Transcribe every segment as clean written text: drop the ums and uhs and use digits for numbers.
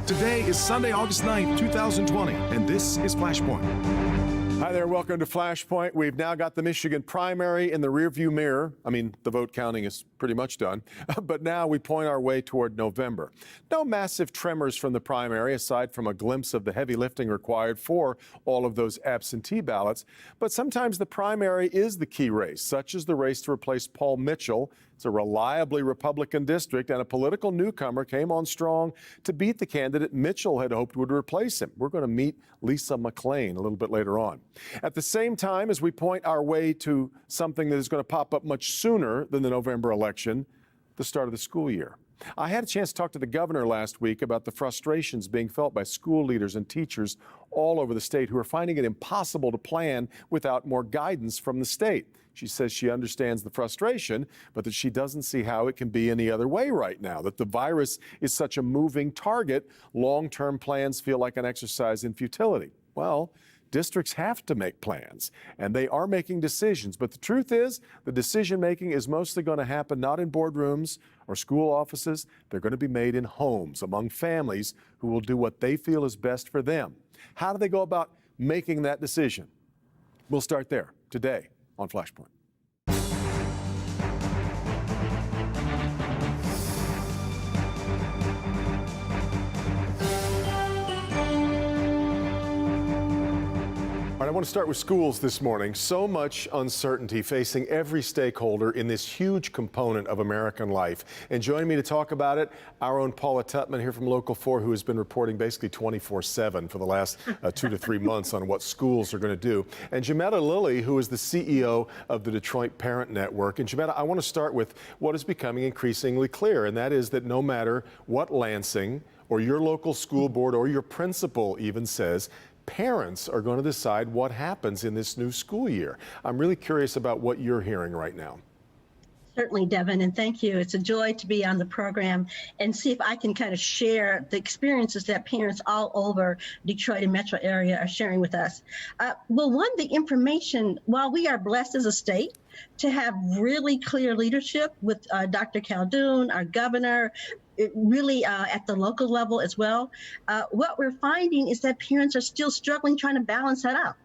Today is Sunday, August 9th, 2020, and this is Flashpoint. Hi there, welcome to Flashpoint. We've now got the Michigan primary in the rearview mirror. I mean, the vote counting is pretty much done, but now we point our way toward November. No massive tremors from the primary, aside from a glimpse of the heavy lifting required for all of those absentee ballots. But sometimes the primary is the key race, such as the race to replace Paul Mitchell. It's a reliably Republican district, and a political newcomer came on strong to beat the candidate Mitchell had hoped would replace him. We're going to meet Lisa McLean a little bit later on. At the same time, as we point our way to something that is going to pop up much sooner than the November election, the start of the school year. I had a chance to talk to the governor last week about the frustrations being felt by school leaders and teachers all over the state who are finding it impossible to plan without more guidance from the state. She says she understands the frustration, but that she doesn't see how it can be any other way right now, that the virus is such a moving target, long-term plans feel like an exercise in futility. Well, districts have to make plans, and they are making decisions. But the truth is, the decision-making is mostly going to happen not in boardrooms or school offices. They're going to be made in homes among families who will do what they feel is best for them. How do they go about making that decision? We'll start there today on Flashpoint. I want to start with schools this morning. So much uncertainty facing every stakeholder in this huge component of American life. And joining me to talk about it, our own Paula Tutman here from Local 4, who has been reporting basically 24/7 for the last 2 to 3 months on what schools are going to do. And Jametta Lilly, who is the CEO of the Detroit Parent Network. And Jametta, I want to start with what is becoming increasingly clear, and that is that no matter what Lansing or your local school board or your principal even says, parents are going to decide what happens in this new school year. I'm really curious about what you're hearing right now. Certainly, Devin, and thank you. It's a joy to be on the program and see if I can kind of share the experiences that parents all over Detroit and metro area are sharing with us. Well, one, the information, while we are blessed as a state to have really clear leadership with Dr. Calhoun, our governor, really at the local level as well, what we're finding is that parents are still struggling trying to balance that out.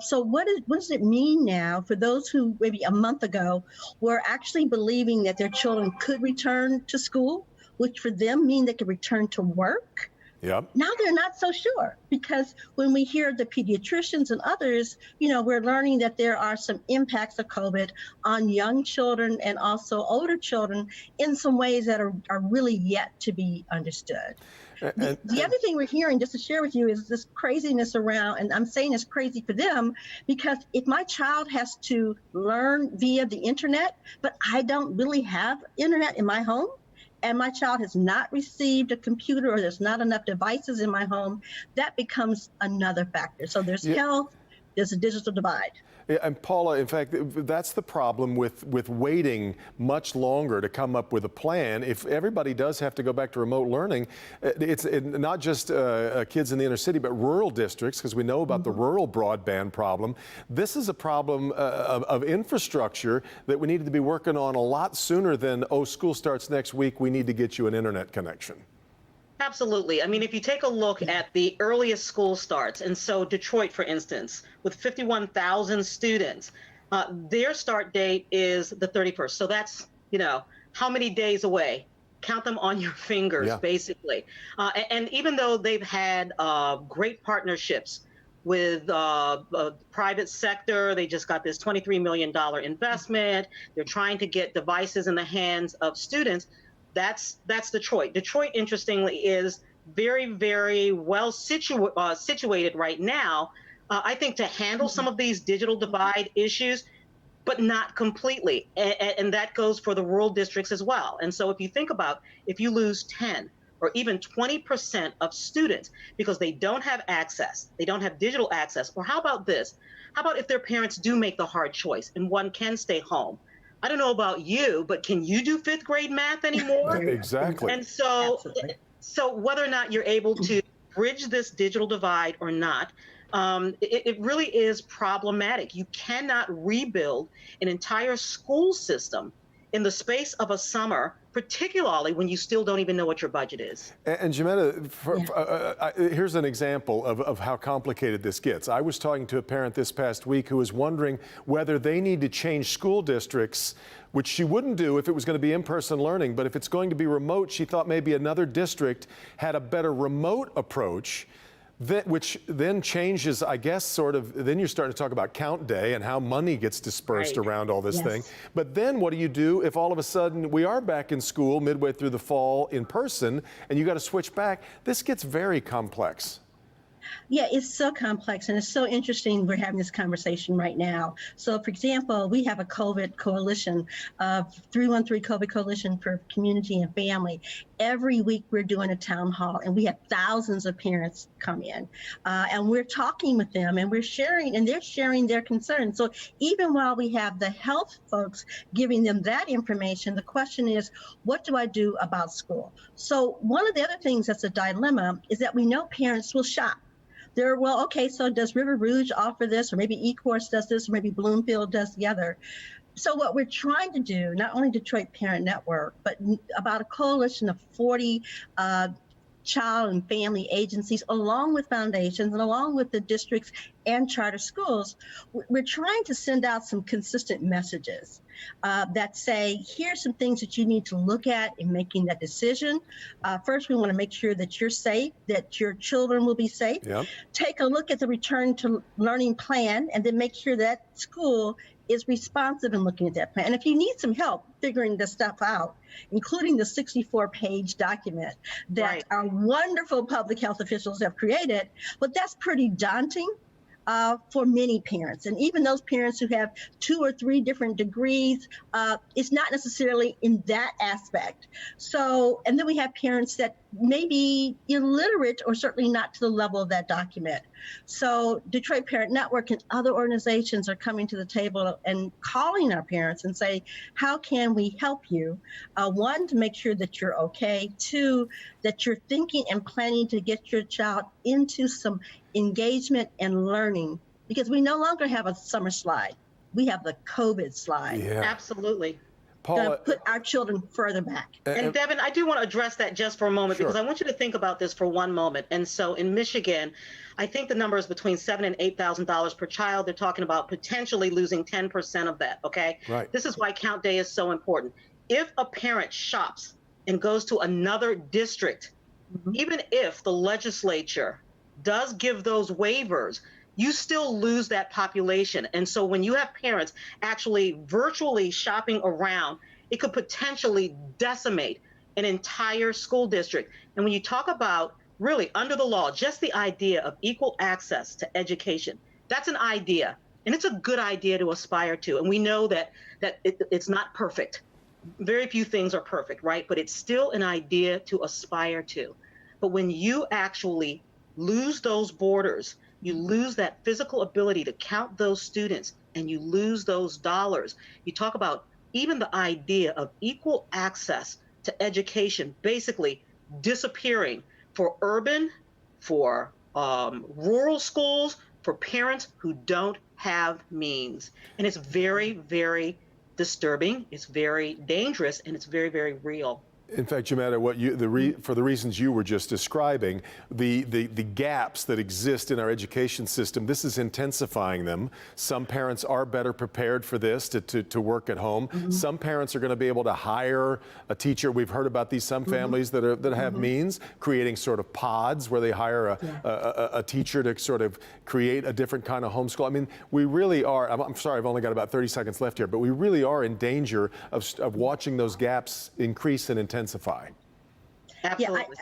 So what does it mean now for those who maybe a month ago were actually believing that their children could return to school, which for them mean they could return to work? Yep. Now they're not so sure, because when we hear the pediatricians and others, we're learning that there are some impacts of COVID on young children and also older children in some ways that are really yet to be understood. The other thing we're hearing, just to share with you, is this craziness around, and I'm saying it's crazy for them, because if my child has to learn via the internet, but I don't really have internet in my home, and my child has not received a computer or there's not enough devices in my home, that becomes another factor. So there's health, there's a digital divide. Yeah, and Paula, in fact, that's the problem with waiting much longer to come up with a plan. If everybody does have to go back to remote learning, it's not just kids in the inner city, but rural districts, because we know about the rural broadband problem. This is a problem of infrastructure that we needed to be working on a lot sooner than, oh, school starts next week, we need to get you an internet connection. Absolutely. I mean, if you take a look at the earliest school starts, and so Detroit, for instance, with 51,000 students, their start date is the 31st. So that's, how many days away? Count them on your fingers, basically. And even though they've had great partnerships with private sector, they just got this $23 million investment. They're trying to get devices in the hands of students. That's Detroit. Detroit, interestingly, is very, very well situated right now, I think, to handle some of these digital divide issues, but not completely. And that goes for the rural districts as well. And so if you think about, if you lose 10 or even 20% of students because they don't have access, they don't have digital access, or how about this? How about if their parents do make the hard choice and one can stay home? I don't know about you, but can you do 5th grade math anymore? Exactly. And so whether or not you're able to bridge this digital divide or not, it really is problematic. You cannot rebuild an entire school system in the space of a summer, particularly when you still don't even know what your budget is. And Jametta, here's an example of how complicated this gets. I was talking to a parent this past week who was wondering whether they need to change school districts, which she wouldn't do if it was going to be in-person learning. But if it's going to be remote, she thought maybe another district had a better remote approach. Which then changes, I guess, sort of, then you're starting to talk about count day and how money gets dispersed around all this thing. But then what do you do if all of a sudden we are back in school midway through the fall in person and you got to switch back? This gets very complex. Yeah, it's so complex and it's so interesting we're having this conversation right now. So, for example, we have a COVID coalition, 313 COVID Coalition for Community and Family. Every week we're doing a town hall and we have thousands of parents come in and we're talking with them and we're sharing and they're sharing their concerns. So even while we have the health folks giving them that information, the question is, what do I do about school? So one of the other things that's a dilemma is that we know parents will shop. Well, okay, so does River Rouge offer this, or maybe eCourse does this, or maybe Bloomfield does the other? So what we're trying to do, not only Detroit Parent Network, but about a coalition of 40 child and family agencies, along with foundations and along with the districts and charter schools, we're trying to send out some consistent messages that say, here's some things that you need to look at in making that decision. First, we want to make sure that you're safe, that your children will be safe. Yep. Take a look at the return to learning plan and then make sure that school is responsive in looking at that plan. And if you need some help figuring this stuff out, including the 64-page document that our wonderful public health officials have created, but that's pretty daunting for many parents. And even those parents who have 2 or 3 different degrees, it's not necessarily in that aspect. So, and then we have parents that may be illiterate or certainly not to the level of that document. So Detroit Parent Network and other organizations are coming to the table and calling our parents and say, how can we help you? 1, to make sure that you're okay. 2, that you're thinking and planning to get your child into some engagement and learning, because we no longer have a summer slide. We have the COVID slide. Yeah. Absolutely. Paula, put our children further back. And Devin, I do want to address that just for a moment, because I want you to think about this for one moment. And so in Michigan, I think the number is between $7,000 and $8,000 per child. They're talking about potentially losing 10% of that. Okay. Right. This is why count day is so important. If a parent shops and goes to another district, even if the legislature does give those waivers, you still lose that population. And so when you have parents actually virtually shopping around, it could potentially decimate an entire school district. And when you talk about really under the law, just the idea of equal access to education, that's an idea. And it's a good idea to aspire to. And we know that it's not perfect. Very few things are perfect, right? But it's still an idea to aspire to. But when you actually lose those borders, you lose that physical ability to count those students, and you lose those dollars. You talk about even the idea of equal access to education basically disappearing for urban, for rural schools, for parents who don't have means. And it's very, very disturbing, it's very dangerous, and it's very, very real. In fact, Jametta, for the reasons you were just describing, the gaps that exist in our education system, this is intensifying them. Some parents are better prepared for this to work at home. Some parents are going to be able to hire a teacher. We've heard about these some families that have means, creating sort of pods where they hire a teacher to sort of create a different kind of homeschool. I mean, we really are, I'm sorry, I've only got about 30 seconds left here, but we really are in danger of watching those gaps increase and intensify. Absolutely.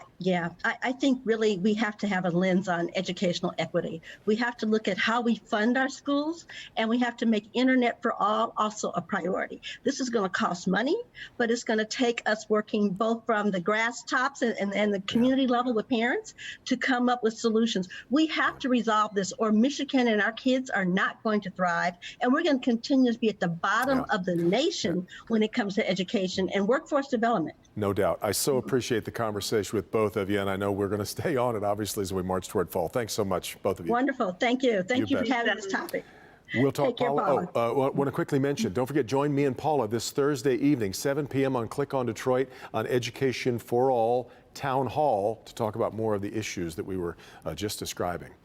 I think really we have to have a lens on educational equity. We have to look at how we fund our schools, and we have to make internet for all also a priority. This is going to cost money, but it's going to take us working both from the grass tops and the community level with parents to come up with solutions. We have to resolve this, or Michigan and our kids are not going to thrive, and we're going to continue to be at the bottom of the nation when it comes to education and workforce development. No doubt. I so appreciate the conversation with both of you, and I know we're going to stay on it, obviously, as we march toward fall. Thanks so much, both of you. Wonderful. Thank you. Thank you for bet. having this topic. We'll talk, Take care, Paula. Paula. Want to quickly mention, don't forget, join me and Paula this Thursday evening, 7 p.m. on Click on Detroit on Education for All Town Hall to talk about more of the issues that we were just describing.